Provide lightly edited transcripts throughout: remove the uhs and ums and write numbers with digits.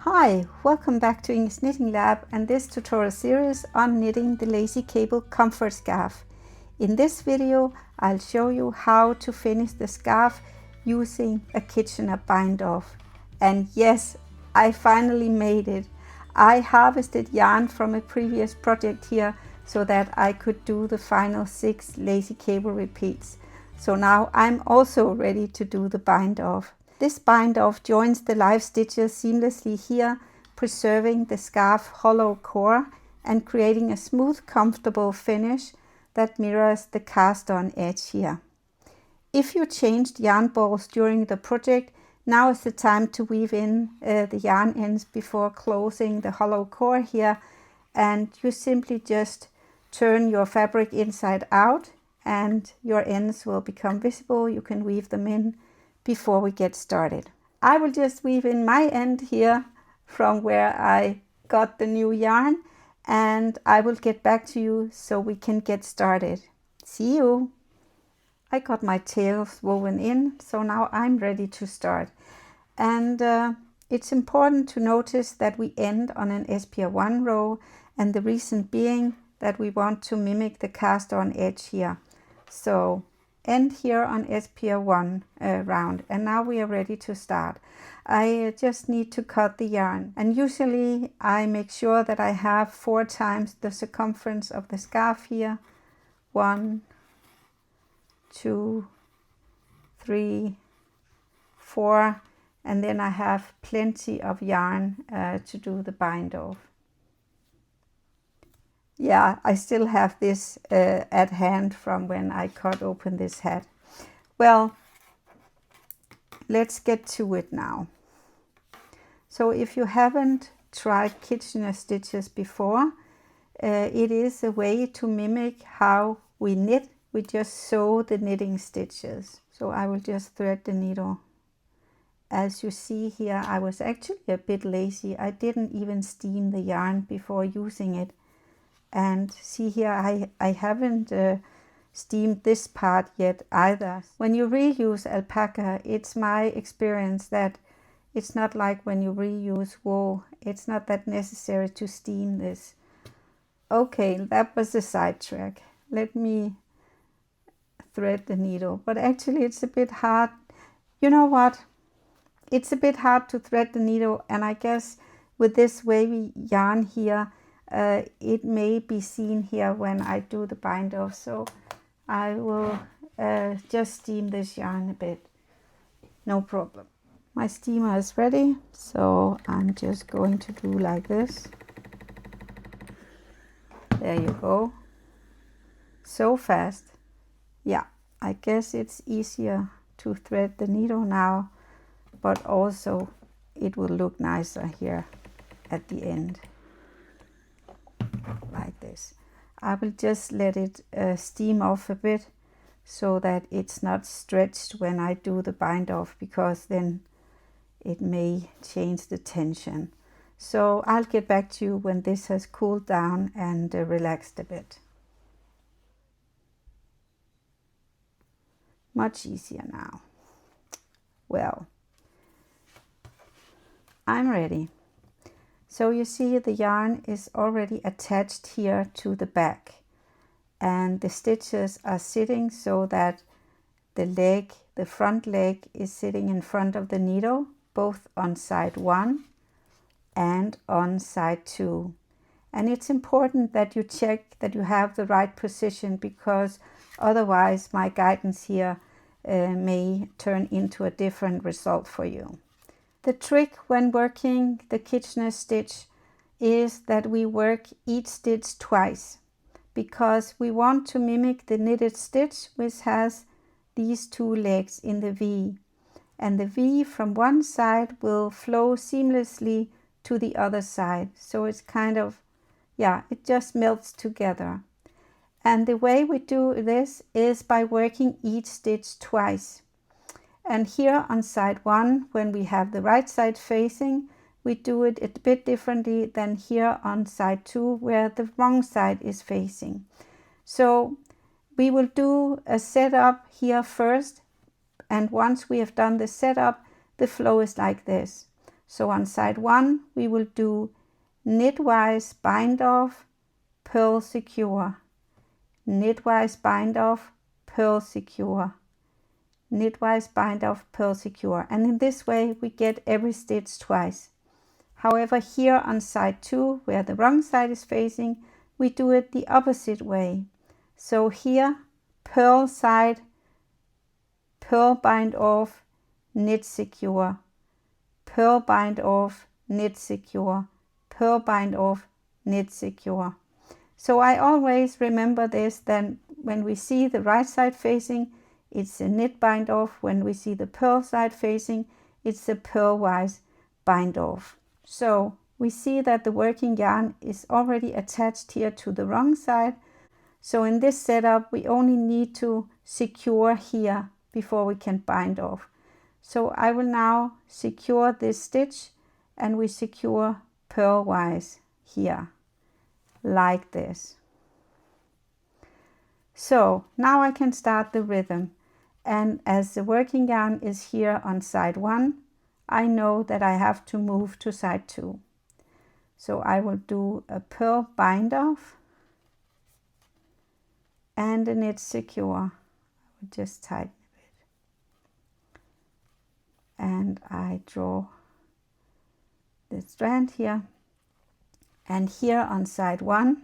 Hi, welcome back to Inge's Knitting Lab and this tutorial series on knitting the Lacy Cable Comfort Scarf. In this video, I'll show you how to finish the scarf using a Kitchener bind off. And yes, I finally made it. I harvested yarn from a previous project here so that I could do the final 6 Lacy Cable repeats. So now I'm also ready to do the bind off. This bind off joins the live stitches seamlessly here, preserving the scarf hollow core and creating a smooth, comfortable finish that mirrors the cast on edge here. If you changed yarn balls during the project, now is the time to weave in the yarn ends before closing the hollow core here, and you simply just turn your fabric inside out and your ends will become visible. You can weave them in before we get started. I will just weave in my end here from where I got the new yarn, and I will get back to you so we can get started. See you! I got my tails woven in, so now I'm ready to start. And it's important to notice that we end on an SPR1 row, and the reason being that we want to mimic the cast on edge here. So end here on SPR1 round, and now we are ready to start. I just need to cut the yarn, and usually I make sure that I have 4 times the circumference of the scarf here. 1, 2, 3, 4, and then I have plenty of yarn to do the bind off. Yeah, I still have this at hand from when I cut open this hat. Well, let's get to it now. So if you haven't tried Kitchener stitches before, it is a way to mimic how we knit. We just sew the knitting stitches. So I will just thread the needle. As you see here, I was actually a bit lazy. I didn't even steam the yarn before using it. And see here, I haven't steamed this part yet either. When you reuse alpaca, it's my experience that it's not like when you reuse wool. It's not that necessary to steam this. Okay, that was a sidetrack. Let me thread the needle. But actually it's a bit hard. You know what? It's a bit hard to thread the needle, and I guess with this wavy yarn here, it may be seen here when I do the bind off, so I will just steam this yarn a bit. No problem. My steamer is ready, so I'm just going to do like this. There you go. So fast. Yeah, I guess it's easier to thread the needle now, but also it will look nicer here at the end. Like this. I will just let it steam off a bit so that it's not stretched when I do the bind off, because then it may change the tension. So I'll get back to you when this has cooled down and relaxed a bit. Much easier now. Well, I'm ready. So you see the yarn is already attached here to the back, and the stitches are sitting so that the front leg is sitting in front of the needle, both on side 1 and on side 2. And it's important that you check that you have the right position, because otherwise my guidance here may turn into a different result for you. The trick when working the Kitchener stitch is that we work each stitch twice, because we want to mimic the knitted stitch, which has these 2 legs in the V, and the V from one side will flow seamlessly to the other side. So it's kind of, yeah, it just melts together. And the way we do this is by working each stitch twice. And here on side 1, when we have the right side facing, we do it a bit differently than here on side 2, where the wrong side is facing. So we will do a setup here first, and once we have done the setup, the flow is like this. So on side 1 we will do knitwise bind off, purl secure, knitwise bind off, purl secure, knitwise bind off, purl secure, and in this way we get every stitch twice. However, here on side 2, where the wrong side is facing, we do it the opposite way. So here, purl side, purl bind off, knit secure, purl bind off, knit secure, purl bind off, knit secure. So I always remember this, then when we see the right side facing, it's a knit bind off. When we see the purl side facing, it's a purlwise bind off. So we see that the working yarn is already attached here to the wrong side. So in this setup, we only need to secure here before we can bind off. So I will now secure this stitch, and we secure purlwise here, like this. So now I can start the rhythm, and as the working yarn is here on side 1, I know that I have to move to side 2. So I will do a purl bind off and a knit secure. I will just tighten a bit. And I draw the strand here. And here on side 1,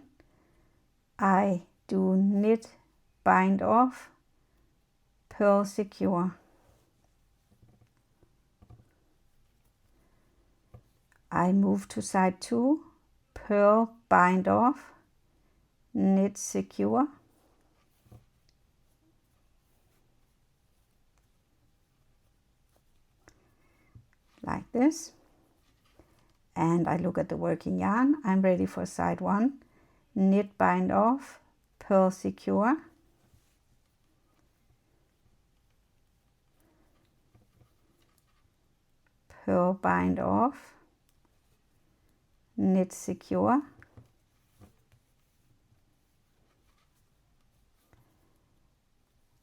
I do knit bind off, purl secure. I move to side 2, purl bind off, knit secure, like this, and I look at the working yarn. I'm ready for side 1, knit bind off, purl secure, purl bind off, knit secure,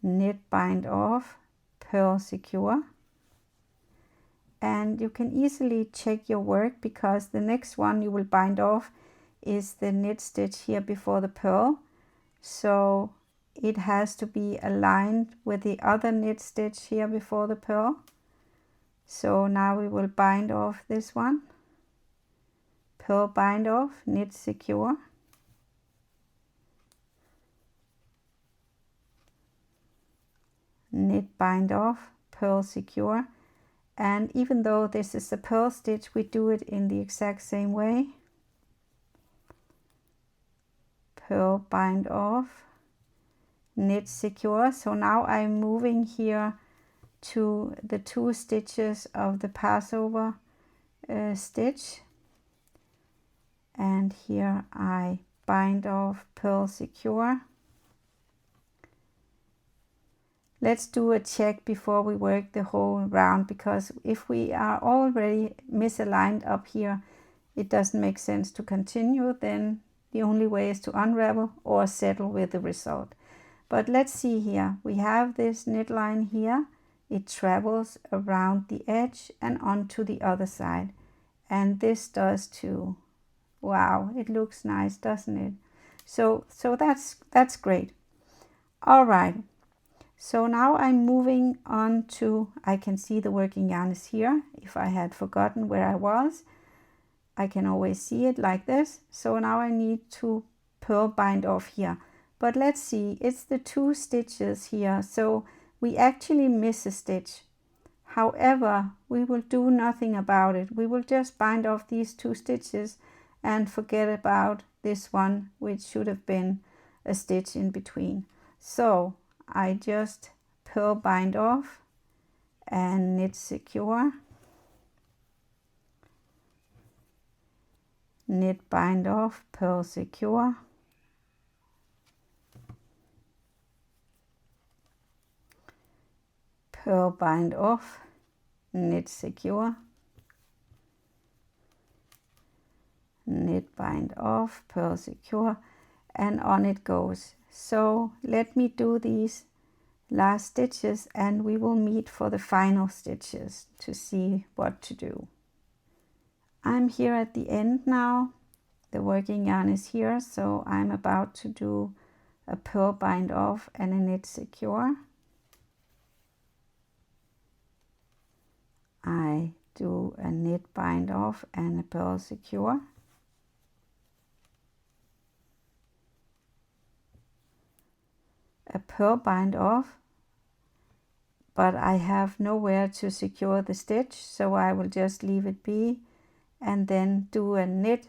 knit bind off, purl secure. And you can easily check your work, because the next one you will bind off is the knit stitch here before the purl. So it has to be aligned with the other knit stitch here before the purl. So now we will bind off this one, purl bind off, knit secure, knit bind off, purl secure. And even though this is a purl stitch, we do it in the exact same way. Purl bind off, knit secure. So now I'm moving here to the 2 stitches of the passover stitch, and here I bind off, purl secure. Let's do a check before we work the whole round, because if we are already misaligned up here, it doesn't make sense to continue. Then the only way is to unravel or settle with the result. But let's see here. We have this knit line here. It travels around the edge and onto the other side. And this does too. Wow, it looks nice, doesn't it? So that's great. All right. So now I'm moving on to, I can see the working yarn is here. If I had forgotten where I was, I can always see it like this. So now I need to purl bind off here. But let's see, it's the 2 stitches here. So we actually miss a stitch. However, we will do nothing about it. We will just bind off these 2 stitches and forget about this one, which should have been a stitch in between. So I just purl bind off and knit secure, knit bind off, purl secure, purl bind off, knit secure, knit bind off, purl secure, and on it goes. So let me do these last stitches and we will meet for the final stitches to see what to do. I'm here at the end now. The working yarn is here, so I'm about to do a purl bind off and a knit secure. I do a knit bind off and a purl secure. A purl bind off, but I have nowhere to secure the stitch, so I will just leave it be and then do a knit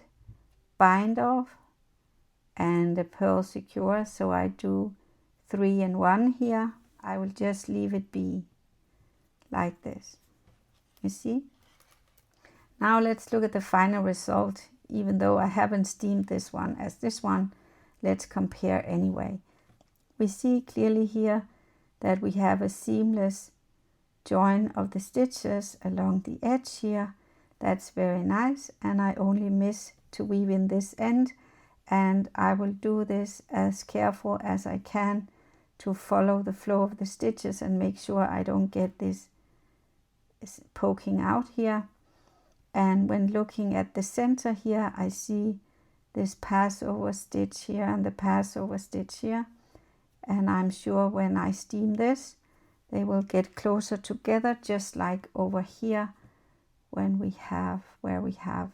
bind off and a purl secure. So I do 3 in 1 here. I will just leave it be like this. You see? Now let's look at the final result. Even though I haven't steamed this one as this one, let's compare anyway. We see clearly here that we have a seamless join of the stitches along the edge here. That's very nice, and I only miss to weave in this end, and I will do this as careful as I can to follow the flow of the stitches and make sure I don't get this poking out here. And when looking at the center here, I see this passover stitch here and the passover stitch here, and I'm sure when I steam this they will get closer together, just like over here when we have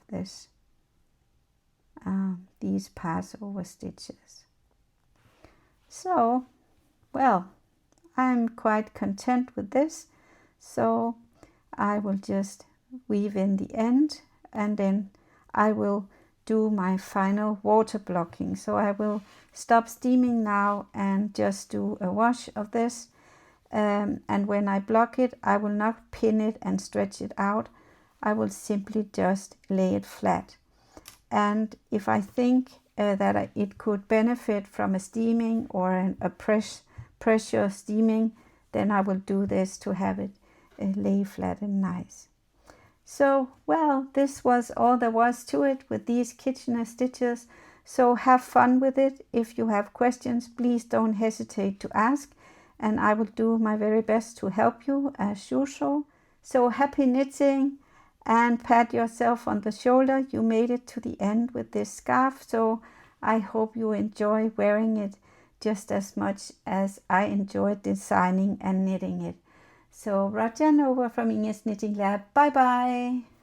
this these passover stitches. So, well, I'm quite content with this, so I will just weave in the end, and then I will do my final water blocking. So I will stop steaming now and just do a wash of this, and when I block it, I will not pin it and stretch it out. I will simply just lay it flat. And if I think that it could benefit from a steaming or a pressure steaming, then I will do this to have it lay flat and nice. So, well, this was all there was to it with these Kitchener stitches. So have fun with it. If you have questions, please don't hesitate to ask, and I will do my very best to help you as usual. So happy knitting, and pat yourself on the shoulder. You made it to the end with this scarf, so I hope you enjoy wearing it just as much as I enjoyed designing and knitting it. So Rajan over from Inge's Knitting Lab. Bye bye.